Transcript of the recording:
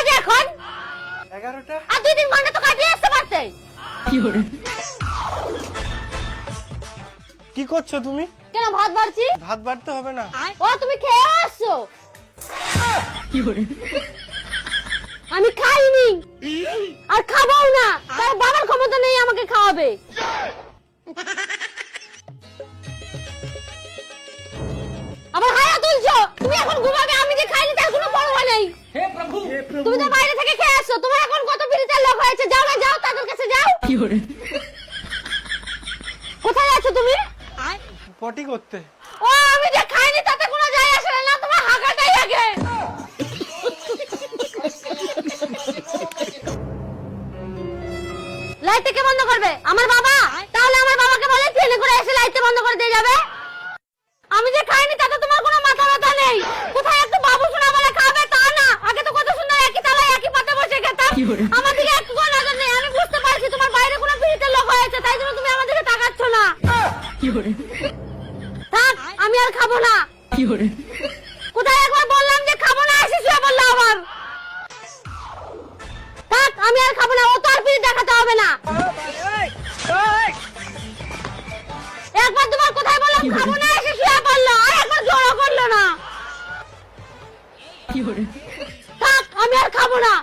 বাজে এখন? 11টা। আর 2-3 ঘন্টা তো কাটিয়ে আসতে পারতে। কি করছো তুমি? কেন ভাত বাড়ছি? ভাত বাড়তে হবে না। ও তুমি খেয়ে আসছো? আমি খাইনি আর খাবো না, তার বাবার ক্ষমতা নেই আমাকে খাওয়াবে। আবার হায়া তুলছো, তুমি এখন ঘুমাবে, আমি যে খাইনি তার কোনো পরোয়া নেই। তুমি তো বাইরে থেকে খেয়ে আসছো, তোমার এখন কত পিরিতের লোক হয়েছে, যাও না যাও তাদের কাছে যাও। কোথায় আছো তুমি? পটি করতে। ও আমি যে খাইনি তাতে কোনো যায় আসে না, তোমার হাগাটাই আগে। লাইট কে বন্ধ করবে? আমার বাবা? তাহলে আমার বাবাকে বলে ট্রেনে করে এসে লাইট বন্ধ করে দিয়ে যাবে। আমি যে খাইনি তাতে তোমার কোনো মাথা ব্যথা নেই। কোথায় একটু বাবু শোনা বলে খাবে তা না, আগে তো কত সুন্দর একই তলায় একই পাতে বসে খেতাম। আমার দিকে একটু নজর নেই, আমি বুঝতে পারছি তোমার বাইরে কোনো পিরিতের লোক হয়েছে, তাই জন্য তুমি আমার দিকে তাকাচ্ছ না। থাক আমি আর খাবো না। কোথায় একবার বললাম যে খাবো না, এসে শুয়ে বললো আবার। থাক আমি আর খাবো না, ও তো আর পিরিত দেখাতে হবে না। একবার তোমার কোথায় বললাম খাবো না, এসে শুয়ে পড়লো, আর একবার জোরও করলো না। থাক আমি আর খাবো না।